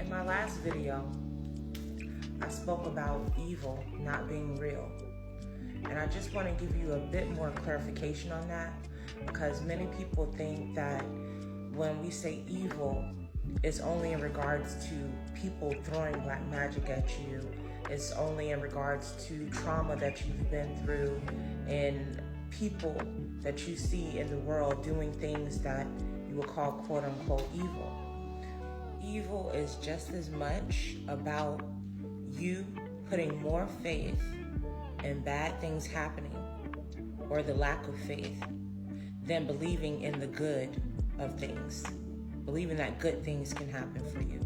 In my last video, I spoke about evil not being real. And I just want to give you a bit more clarification on that, because many people think that when we say evil, it's only in regards to people throwing black magic at you. It's only in regards to trauma that you've been through and people that you see in the world doing things that you would call quote unquote evil. Evil is just as much about you putting more faith in bad things happening or the lack of faith than believing in the good of things, believing that good things can happen for you.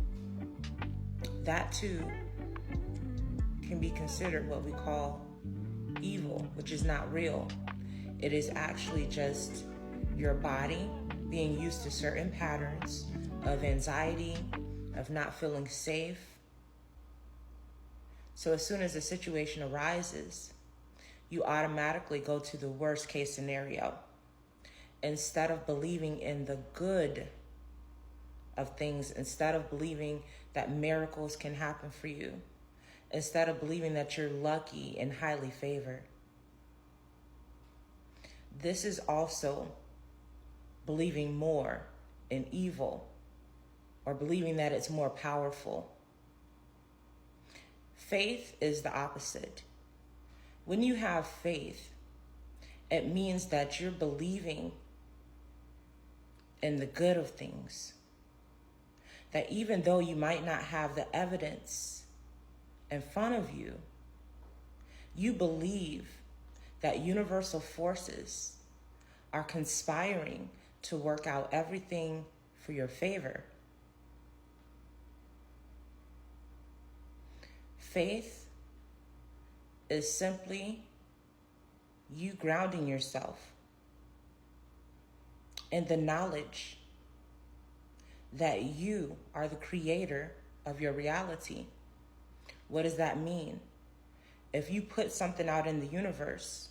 That too can be considered what we call evil, which is not real. It is actually just your body being used to certain patterns of anxiety, of not feeling safe. So as soon as a situation arises, you automatically go to the worst case scenario instead of believing in the good of things, instead of believing that miracles can happen for you, instead of believing that you're lucky and highly favored. This is also believing more in evil, or believing that it's more powerful. Faith is the opposite. When you have faith, it means that you're believing in the good of things. That even though you might not have the evidence in front of you, you believe that universal forces are conspiring to work out everything for your favor. Faith is simply you grounding yourself in the knowledge that you are the creator of your reality. What does that mean? If you put something out in the universe,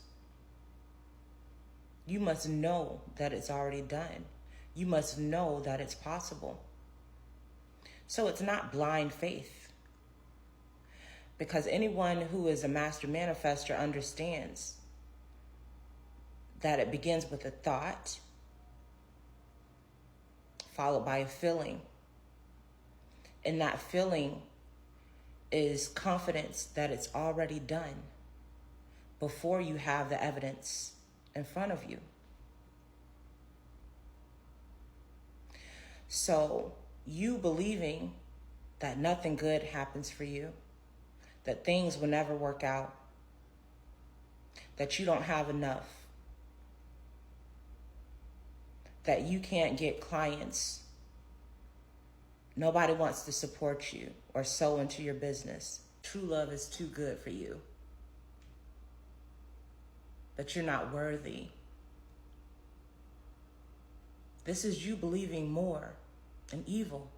you must know that it's already done. You must know that it's possible. So it's not blind faith. Because anyone who is a master manifester understands that it begins with a thought, followed by a feeling. And that feeling is confidence that it's already done before you have the evidence in front of you. So you believing that nothing good happens for you, that things will never work out, that you don't have enough, that you can't get clients, nobody wants to support you or sow into your business, true love is too good for you, that you're not worthy. This is you believing more in evil.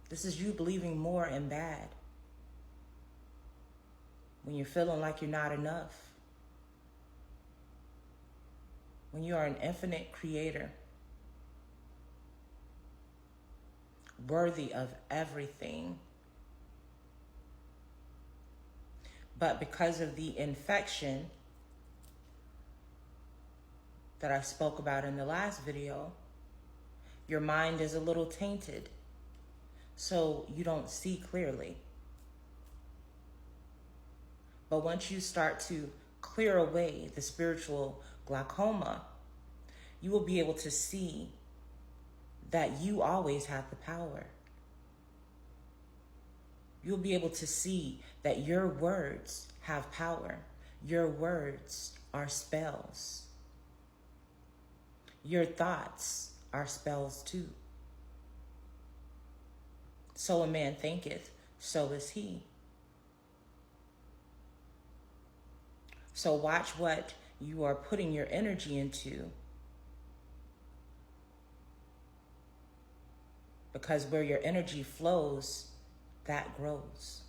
This is you believing more in bad. When you're feeling like you're not enough. When you are an infinite creator, worthy of everything. But because of the infection that I spoke about in the last video, your mind is a little tainted, so you don't see clearly. But once you start to clear away the spiritual glaucoma, you will be able to see that you always have the power. You'll be able to see that your words have power. Your words are spells. Your thoughts are spells too. So a man thinketh, so is he. So watch what you are putting your energy into. Because where your energy flows, that grows.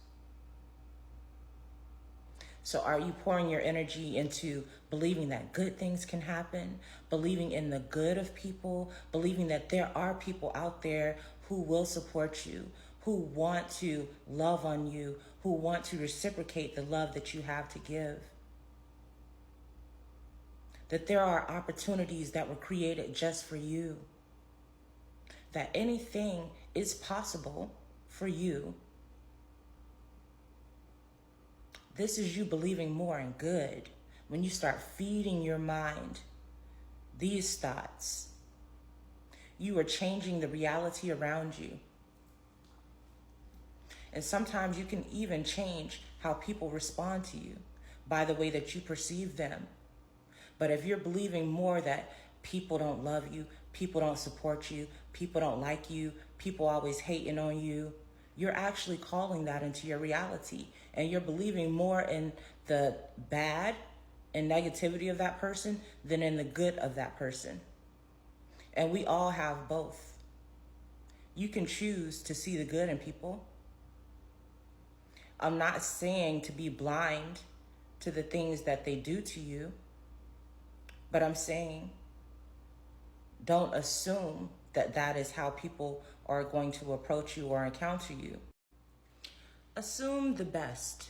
So are you pouring your energy into believing that good things can happen, believing in the good of people, believing that there are people out there who will support you, who want to love on you, who want to reciprocate the love that you have to give. That there are opportunities that were created just for you. That anything is possible for you. This is you believing more in good. When you start feeding your mind these thoughts, you are changing the reality around you. And sometimes you can even change how people respond to you by the way that you perceive them. But if you're believing more that people don't love you, people don't support you, people don't like you, people always hating on you, you're actually calling that into your reality. And you're believing more in the bad and negativity of that person than in the good of that person. And we all have both. You can choose to see the good in people. I'm not saying to be blind to the things that they do to you, but I'm saying don't assume that that is how people are going to approach you or encounter you. Assume the best.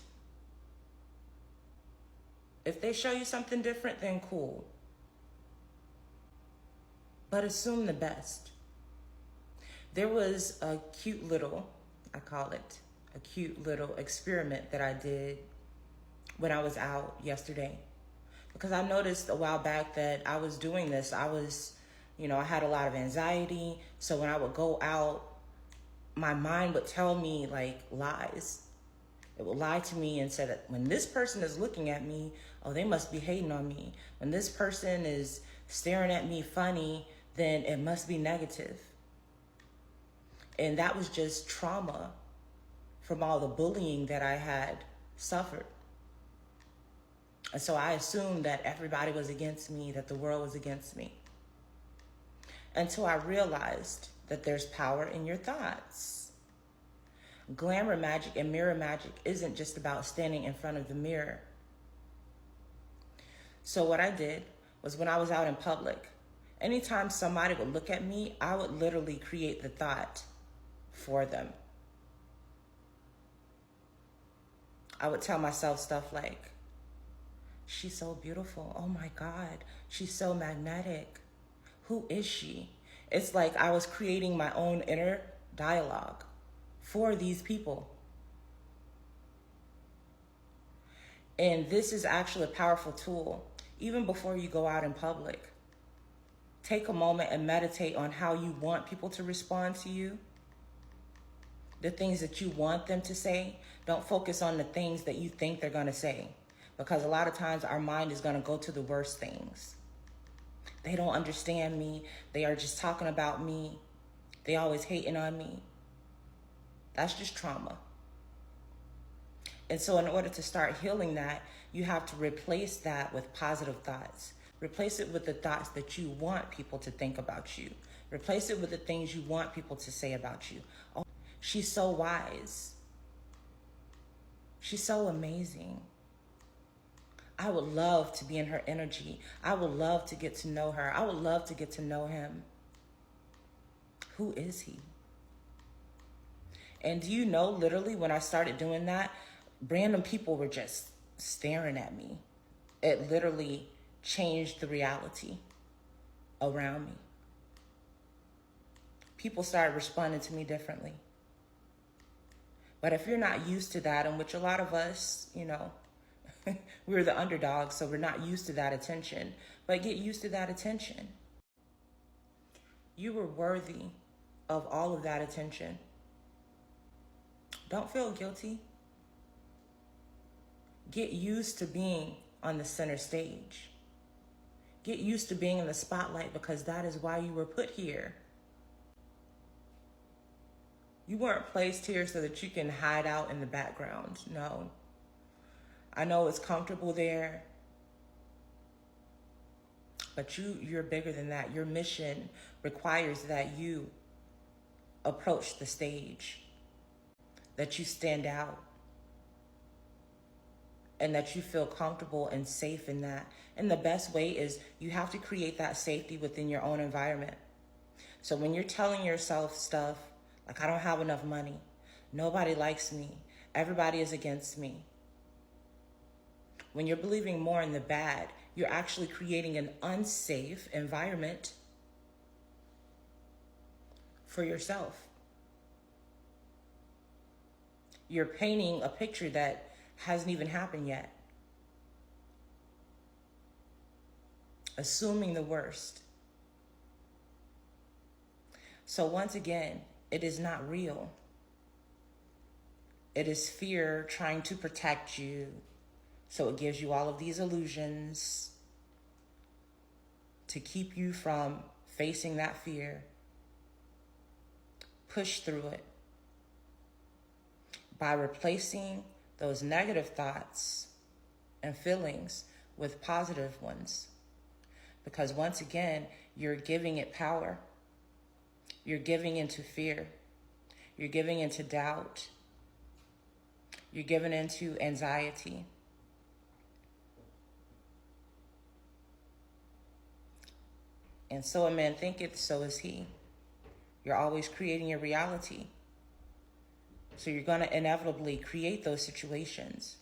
If they show you something different, then cool. But assume the best. There was a cute little, I call it a cute little experiment that I did when I was out yesterday. Because I noticed a while back that I was doing this. I had a lot of anxiety. So when I would go out, my mind would tell me like lies. It would lie to me and say that when this person is looking at me, oh, they must be hating on me. When this person is staring at me funny, then it must be negative. And that was just trauma from all the bullying that I had suffered. And so I assumed that everybody was against me, that the world was against me. Until I realized that there's power in your thoughts. Glamour magic and mirror magic isn't just about standing in front of the mirror. So what I did was when I was out in public, anytime somebody would look at me, I would literally create the thought for them. I would tell myself stuff like, she's so beautiful. Oh my God, she's so magnetic. Who is she? It's like I was creating my own inner dialogue for these people. And this is actually a powerful tool, even before you go out in public. Take a moment and meditate on how you want people to respond to you. The things that you want them to say. Don't focus on the things that you think they're going to say. Because a lot of times our mind is going to go to the worst things. They don't understand me. They are just talking about me. They always hating on me. That's just trauma. And so in order to start healing that, you have to replace that with positive thoughts. Replace it with the thoughts that you want people to think about you. Replace it with the things you want people to say about you. Oh, she's so wise. She's so amazing. I would love to be in her energy. I would love to get to know her. I would love to get to know him. Who is he? And do you know, literally, when I started doing that, random people were just staring at me. It literally changed the reality around me. People started responding to me differently. But if you're not used to that, in which a lot of us, we're the underdogs, so we're not used to that attention. But get used to that attention. You were worthy of all of that attention. Don't feel guilty. Get used to being on the center stage. Get used to being in the spotlight, because that is why you were put here. You weren't placed here so that you can hide out in the background. No. I know it's comfortable there, but you're bigger than that. Your mission requires that you approach the stage, that you stand out, and that you feel comfortable and safe in that. And the best way is you have to create that safety within your own environment. So when you're telling yourself stuff like, I don't have enough money, Nobody likes me. Everybody is against me. When you're believing more in the bad, you're actually creating an unsafe environment for yourself. You're painting a picture that hasn't even happened yet. Assuming the worst. So once again, it is not real. It is fear trying to protect you. So it gives you all of these illusions to keep you from facing that fear. Push through it by replacing those negative thoughts and feelings with positive ones. Because once again, you're giving it power. You're giving into fear. You're giving into doubt. You're giving into anxiety. And so a man thinketh, so is he. You're always creating your reality. So you're going to inevitably create those situations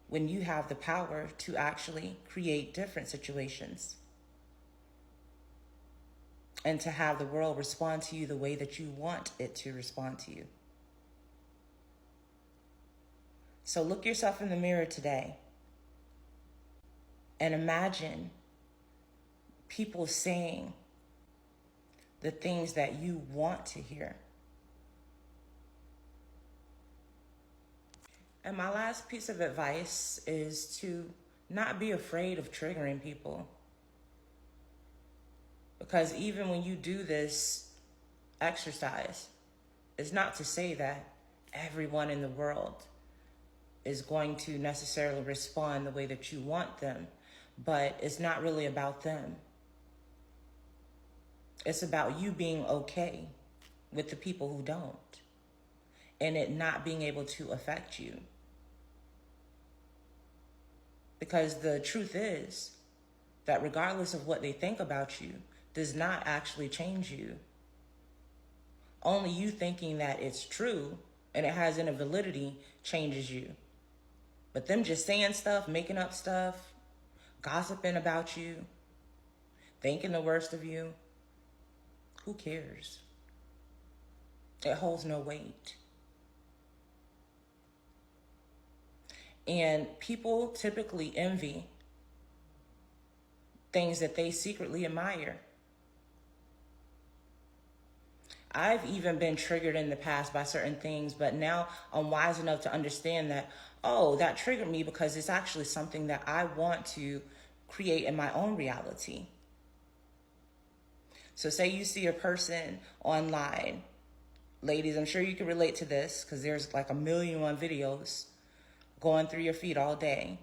when you have the power to actually create different situations. And to have the world respond to you the way that you want it to respond to you. So look yourself in the mirror today and imagine people saying the things that you want to hear. And my last piece of advice is to not be afraid of triggering people. Because even when you do this exercise, it's not to say that everyone in the world is going to necessarily respond the way that you want them, but it's not really about them. It's about you being okay with the people who don't, and it not being able to affect you. Because the truth is that regardless of what they think about you, does not actually change you. Only you thinking that it's true and it has any validity changes you. But them just saying stuff, making up stuff, gossiping about you, thinking the worst of you, who cares? It holds no weight. And people typically envy things that they secretly admire. I've even been triggered in the past by certain things, but now I'm wise enough to understand that, oh, that triggered me because it's actually something that I want to create in my own reality. So say you see a person online. Ladies, I'm sure you can relate to this because there's like 1,000,001 videos going through your feed all day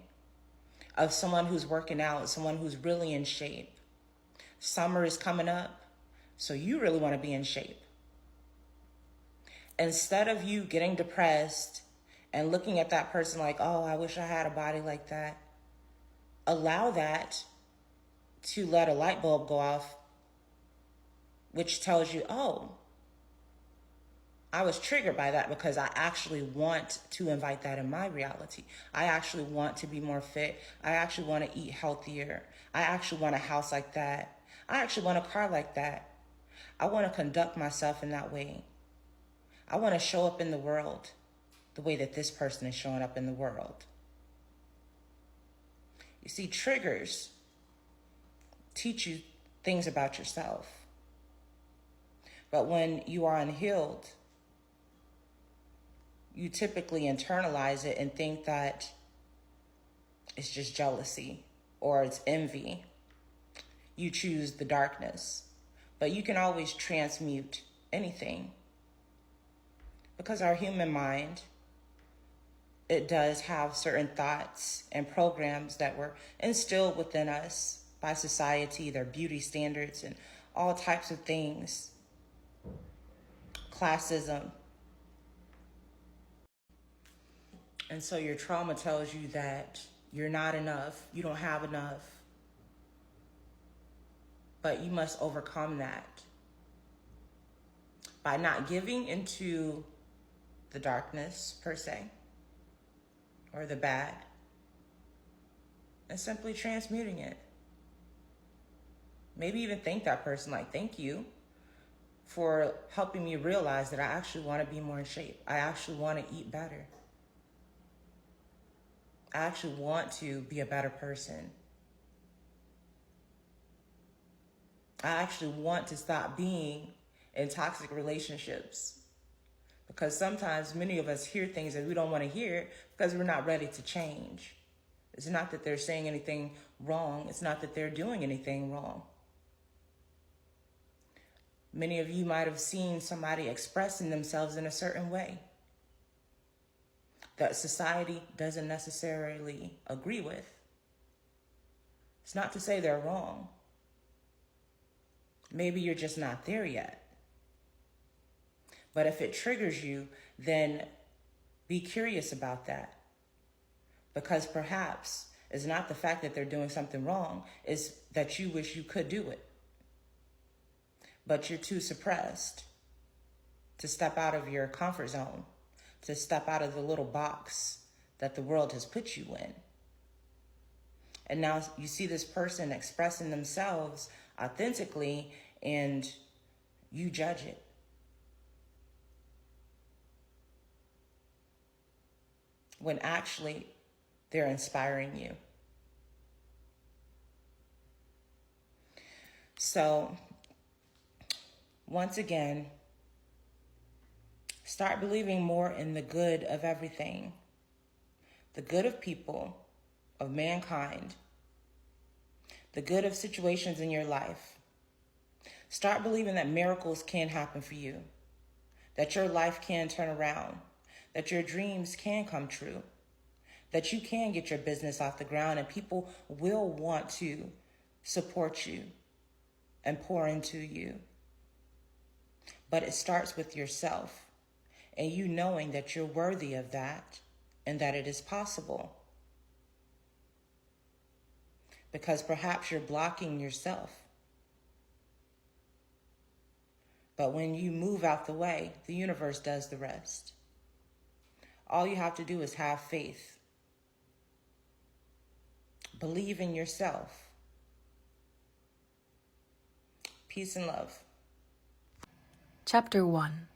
of someone who's working out, someone who's really in shape. Summer is coming up, so you really want to be in shape. Instead of you getting depressed and looking at that person like, oh, I wish I had a body like that, allow that to let a light bulb go off, which tells you, oh, I was triggered by that because I actually want to invite that in my reality. I actually want to be more fit. I actually want to eat healthier. I actually want a house like that. I actually want a car like that. I want to conduct myself in that way. I want to show up in the world the way that this person is showing up in the world. You see, triggers teach you things about yourself. But when you are unhealed, you typically internalize it and think that it's just jealousy or it's envy. You choose the darkness, but you can always transmute anything. Because our human mind, it does have certain thoughts and programs that were instilled within us by society, their beauty standards and all types of things. Classism. And so your trauma tells you that you're not enough, you don't have enough. But you must overcome that by not giving into the darkness per se, or the bad, and simply transmuting it. Maybe even thank that person, like, thank you for helping me realize that I actually want to be more in shape. I actually want to eat better. I actually want to be a better person. I actually want to stop being in toxic relationships. Because sometimes many of us hear things that we don't want to hear because we're not ready to change. It's not that they're saying anything wrong. It's not that they're doing anything wrong. Many of you might have seen somebody expressing themselves in a certain way that society doesn't necessarily agree with. It's not to say they're wrong. Maybe you're just not there yet. But if it triggers you, then be curious about that. Because perhaps it's not the fact that they're doing something wrong, it's that you wish you could do it. But you're too suppressed to step out of your comfort zone, to step out of the little box that the world has put you in. And now you see this person expressing themselves authentically and you judge it. When actually they're inspiring you. So, once again, start believing more in the good of everything. The good of people, of mankind. The good of situations in your life. Start believing that miracles can happen for you. That your life can turn around. That your dreams can come true. That you can get your business off the ground and people will want to support you and pour into you. But it starts with yourself and you knowing that you're worthy of that and that it is possible. Because perhaps you're blocking yourself. But when you move out the way, the universe does the rest. All you have to do is have faith. Believe in yourself. Peace and love. Chapter 1.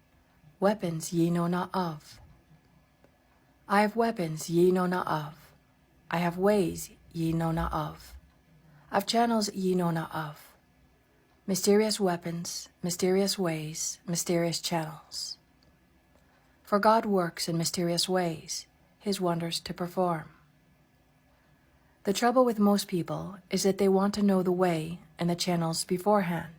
Weapons ye know not of. I have weapons ye know not of. I have ways ye know not of. I've channels ye know not of. Mysterious weapons, mysterious ways, mysterious channels. For God works in mysterious ways, his wonders to perform. The trouble with most people is that they want to know the way and the channels beforehand.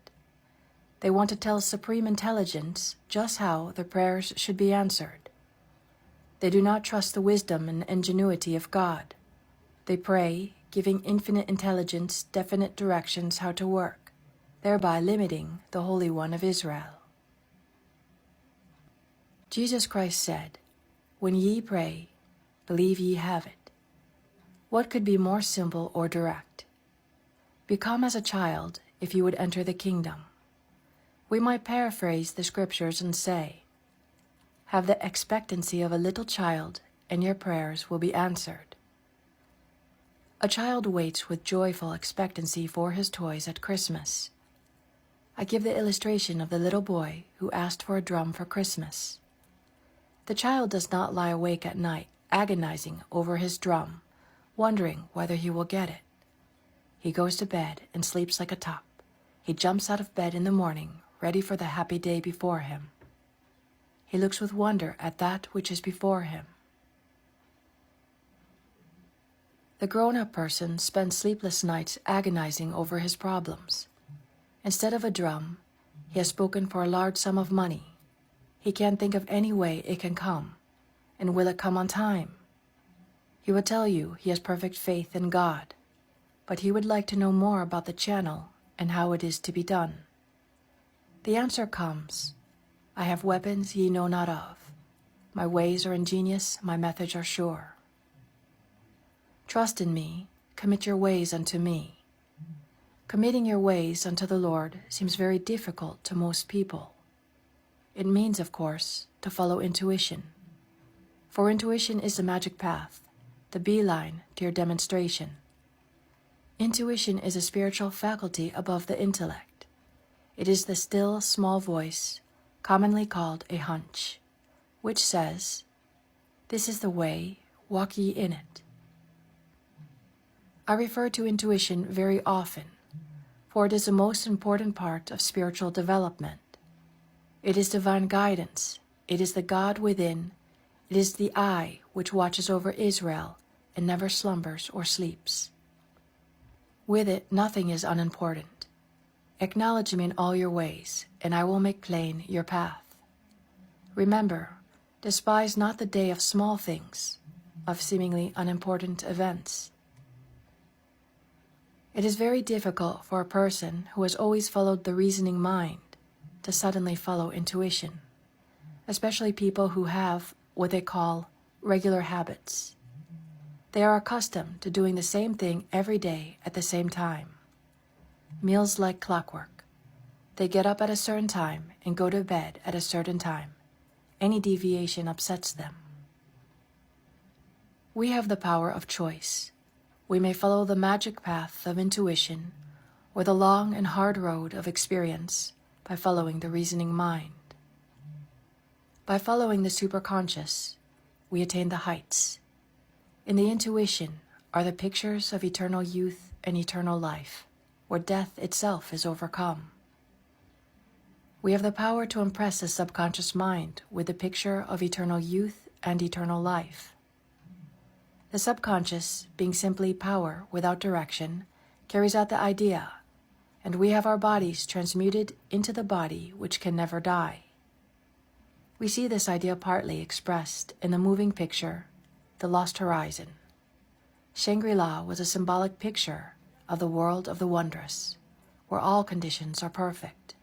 They want to tell Supreme Intelligence just how their prayers should be answered. They do not trust the wisdom and ingenuity of God. They pray, giving infinite intelligence definite directions how to work, thereby limiting the Holy One of Israel. Jesus Christ said, "When ye pray, believe ye have it." What could be more simple or direct? Become as a child if you would enter the kingdom. We might paraphrase the scriptures and say, have the expectancy of a little child and your prayers will be answered. A child waits with joyful expectancy for his toys at Christmas. I give the illustration of the little boy who asked for a drum for Christmas. The child does not lie awake at night agonizing over his drum, wondering whether he will get it. He goes to bed and sleeps like a top. He jumps out of bed in the morning, ready for the happy day before him. He looks with wonder at that which is before him. The grown-up person spends sleepless nights agonizing over his problems. Instead of a drum, he has spoken for a large sum of money. He can't think of any way it can come, and will it come on time? He will tell you he has perfect faith in God, but he would like to know more about the channel and how it is to be done. The answer comes, I have weapons ye know not of. My ways are ingenious, my methods are sure. Trust in me, commit your ways unto me. Committing your ways unto the Lord seems very difficult to most people. It means, of course, to follow intuition, For intuition is the magic path, the beeline to your demonstration. Intuition is a spiritual faculty above the intellect. It is the still, small voice, commonly called a hunch, which says, "This is the way, walk ye in it." I refer to intuition very often, for it is the most important part of spiritual development. It is divine guidance. It is the God within. It is the eye which watches over Israel and never slumbers or sleeps. With it, nothing is unimportant. Acknowledge me in all your ways, and I will make plain your path. Remember, despise not the day of small things, of seemingly unimportant events. It is very difficult for a person who has always followed the reasoning mind to suddenly follow intuition, especially people who have what they call regular habits. They are accustomed to doing the same thing every day at the same time. Meals like clockwork. They get up at a certain time and go to bed at a certain time. Any deviation upsets them. We have the power of choice. We may follow the magic path of intuition or the long and hard road of experience by following the reasoning mind. By following the superconscious, we attain the heights. In the intuition are the pictures of eternal youth and eternal life, where death itself is overcome. We have the power to impress the subconscious mind with the picture of eternal youth and eternal life. The subconscious, being simply power without direction, carries out the idea, and we have our bodies transmuted into the body which can never die. We see this idea partly expressed in the moving picture, The Lost Horizon. Shangri-La was a symbolic picture of the world of the wondrous, where all conditions are perfect.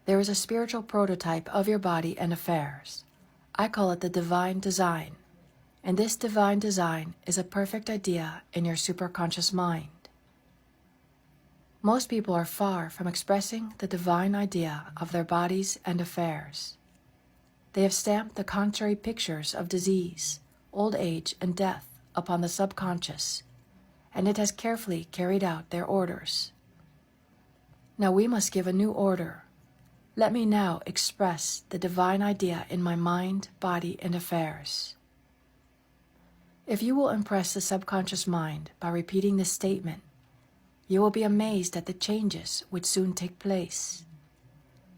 There is a spiritual prototype of your body and affairs. I call it the divine design, and this divine design is a perfect idea in your superconscious mind. Most people are far from expressing the divine idea of their bodies and affairs. They have stamped the contrary pictures of disease, old age, and death upon the subconscious, and it has carefully carried out their orders. Now we must give a new order. Let me now express the divine idea in my mind, body, and affairs. If you will impress the subconscious mind by repeating this statement, you will be amazed at the changes which soon take place.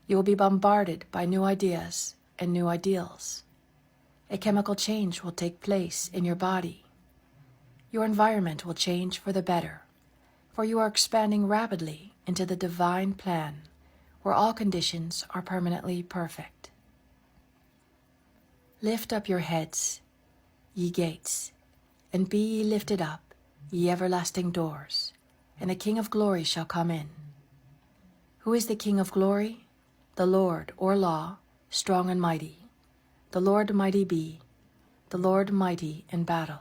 You will be bombarded by new ideas and new ideals. A chemical change will take place in your body. Your environment will change for the better, for you are expanding rapidly into the divine plan, where all conditions are permanently perfect. Lift up your heads, ye gates, and be ye lifted up, ye everlasting doors, and the King of glory shall come in. Who is the King of glory? The Lord, or law, strong and mighty. The Lord mighty be, the Lord mighty in battle.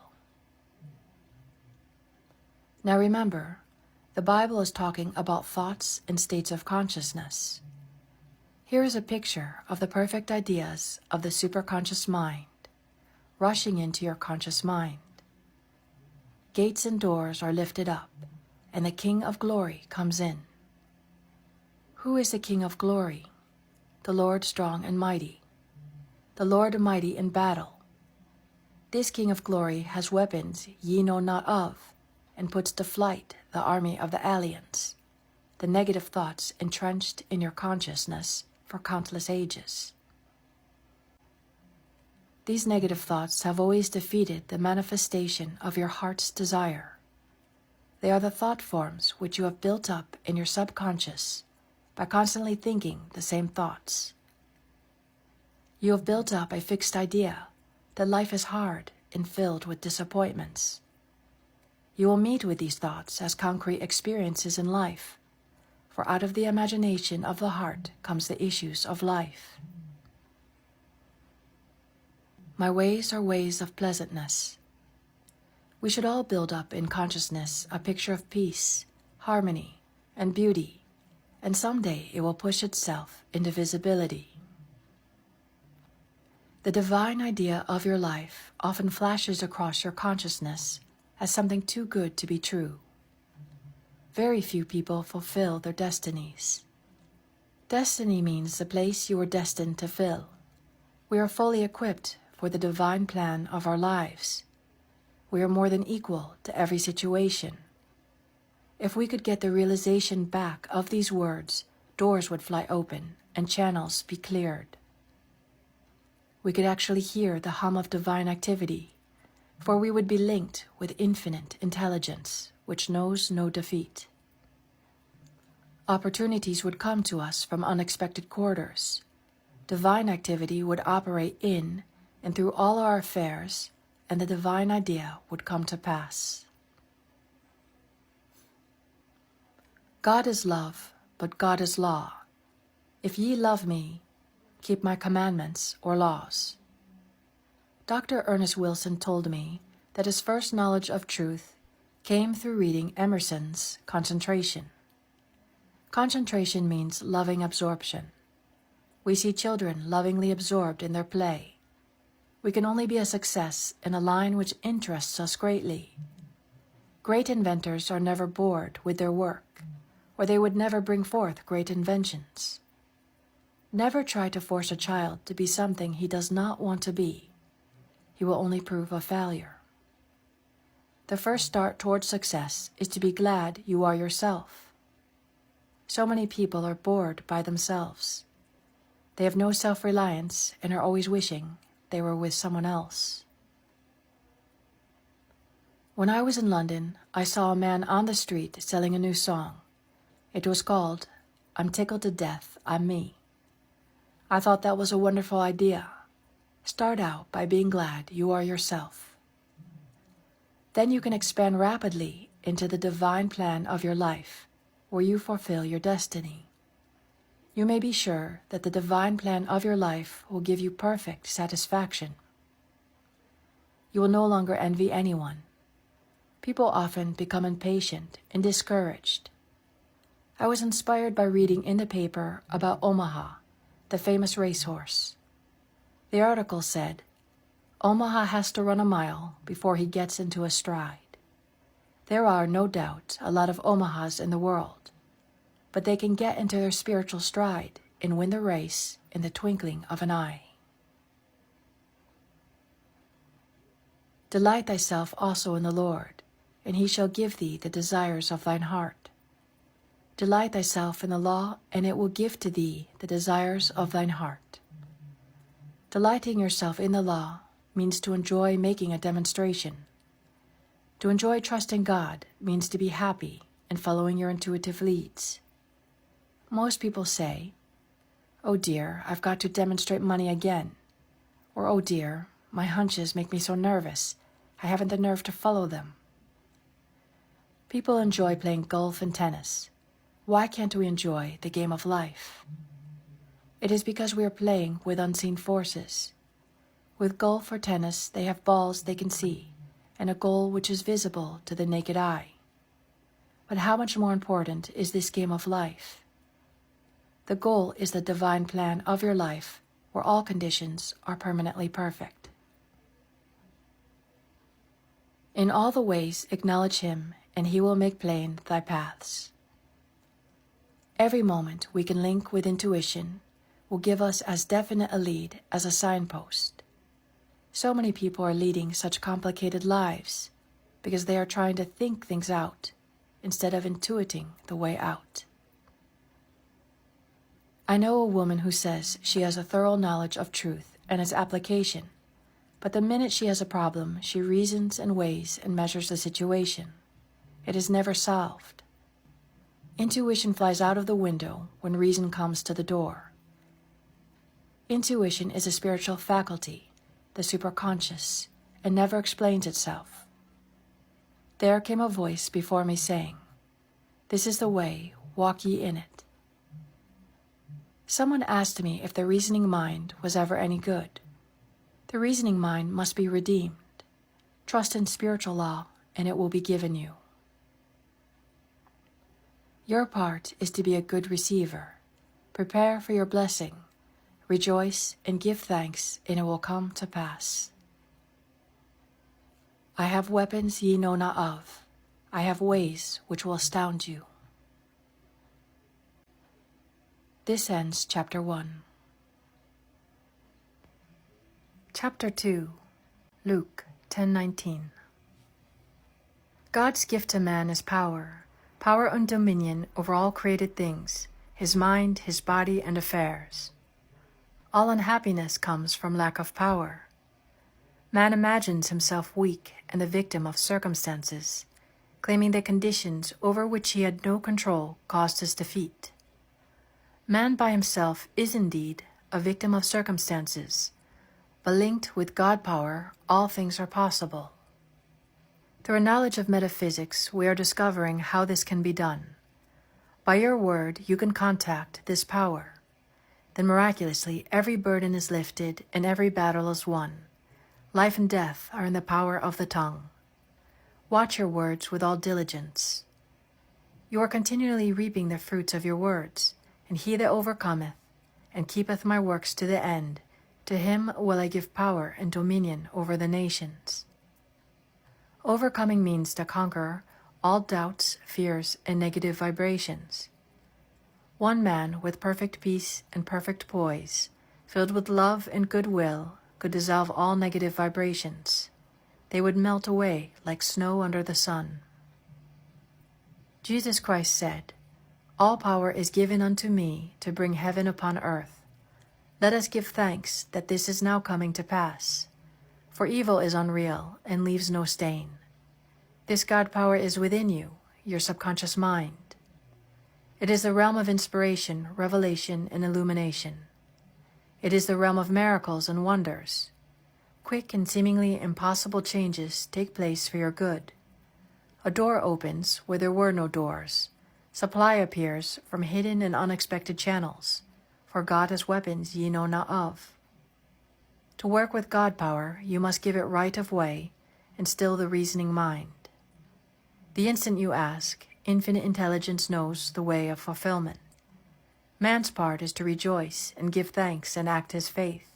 Now remember, the Bible is talking about thoughts and states of consciousness. Here is a picture of the perfect ideas of the superconscious mind, rushing into your conscious mind. Gates and doors are lifted up, and the King of glory comes in. Who is the King of glory? The Lord strong and mighty, the Lord mighty in battle. This King of glory has weapons ye know not of, and puts to flight the army of the aliens, the negative thoughts entrenched in your consciousness for countless ages. These negative thoughts have always defeated the manifestation of your heart's desire. They are the thought forms which you have built up in your subconscious by constantly thinking the same thoughts. You have built up a fixed idea that life is hard and filled with disappointments. You will meet with these thoughts as concrete experiences in life, for out of the imagination of the heart comes the issues of life. My ways are ways of pleasantness. We should all build up in consciousness a picture of peace, harmony, and beauty, and someday it will push itself into visibility. The divine idea of your life often flashes across your consciousness as something too good to be true. Very few people fulfill their destinies. Destiny means the place you were destined to fill. We are fully equipped for the divine plan of our lives. We are more than equal to every situation. If we could get the realization back of these words, doors would fly open and channels be cleared. We could actually hear the hum of divine activity, for we would be linked with infinite intelligence, which knows no defeat. Opportunities would come to us from unexpected quarters. Divine activity would operate in and through all our affairs, and the divine idea would come to pass. God is love, but God is law. If ye love me, keep my commandments or laws. Dr. Ernest Wilson told me that his first knowledge of truth came through reading Emerson's Concentration. Concentration means loving absorption. We see children lovingly absorbed in their play. We can only be a success in a line which interests us greatly. Great inventors are never bored with their work, or they would never bring forth great inventions. Never try to force a child to be something he does not want to be. He will only prove a failure. The first start towards success is to be glad you are yourself. So many people are bored by themselves. They have no self-reliance and are always wishing they were with someone else. When I was in London, I saw a man on the street selling a new song. It was called, "I'm Tickled to Death, I'm Me." I thought that was a wonderful idea. Start out by being glad you are yourself. Then you can expand rapidly into the divine plan of your life, where you fulfill your destiny. You may be sure that the divine plan of your life will give you perfect satisfaction. You will no longer envy anyone. People often become impatient and discouraged. I was inspired by reading in the paper about Omaha, the famous racehorse. The article said, Omaha has to run a mile before he gets into a stride. There are, no doubt, a lot of Omahas in the world, but they can get into their spiritual stride and win the race in the twinkling of an eye. Delight thyself also in the Lord, and he shall give thee the desires of thine heart. Delight thyself in the law, and it will give to thee the desires of thine heart. Delighting yourself in the law means to enjoy making a demonstration. To enjoy trusting God means to be happy and following your intuitive leads. Most people say, "Oh dear, I've got to demonstrate money again," or "Oh dear, my hunches make me so nervous, I haven't the nerve to follow them." People enjoy playing golf and tennis. Why can't we enjoy the game of life? It is because we are playing with unseen forces. With golf or tennis, they have balls they can see, and a goal which is visible to the naked eye. But how much more important is this game of life? The goal is the divine plan of your life, where all conditions are permanently perfect. In all the ways acknowledge him, and he will make plain thy paths. Every moment we can link with intuition will give us as definite a lead as a signpost. So many people are leading such complicated lives because they are trying to think things out instead of intuiting the way out. I know a woman who says she has a thorough knowledge of truth and its application, but the minute she has a problem, she reasons and weighs and measures the situation. It is never solved. Intuition flies out of the window when reason comes to the door. Intuition is a spiritual faculty, the superconscious, and never explains itself. There came a voice before me saying, "This is the way, walk ye in it." Someone asked me if the reasoning mind was ever any good. The reasoning mind must be redeemed. Trust in spiritual law, and it will be given you. Your part is to be a good receiver. Prepare for your blessing. Rejoice and give thanks, and it will come to pass. I have weapons ye know not of. I have ways which will astound you. This ends chapter 1. Chapter 2, Luke 10:19. God's gift to man is power and dominion over all created things, his mind, his body, and affairs. All unhappiness comes from lack of power. Man imagines himself weak and the victim of circumstances, claiming that conditions over which he had no control caused his defeat. Man by himself is indeed a victim of circumstances, but linked with God power, all things are possible. Through a knowledge of metaphysics, we are discovering how this can be done. By your word, you can contact this power. Then miraculously, every burden is lifted and every battle is won. Life and death are in the power of the tongue. Watch your words with all diligence. You are continually reaping the fruits of your words, and he that overcometh and keepeth my works to the end, to him will I give power and dominion over the nations. Overcoming means to conquer all doubts, fears, and negative vibrations. One man with perfect peace and perfect poise, filled with love and goodwill, could dissolve all negative vibrations. They would melt away like snow under the sun. Jesus Christ said, "All power is given unto me to bring heaven upon earth. Let us give thanks that this is now coming to pass. For evil is unreal and leaves no stain. This God power is within you, your subconscious mind. It is the realm of inspiration, revelation, and illumination. It is the realm of miracles and wonders. Quick and seemingly impossible changes take place for your good. A door opens where there were no doors. Supply appears from hidden and unexpected channels, for God has weapons ye know not of. To work with God power, you must give it right of way and still the reasoning mind. The instant you ask, infinite intelligence knows the way of fulfillment. Man's part is to rejoice and give thanks and act his faith.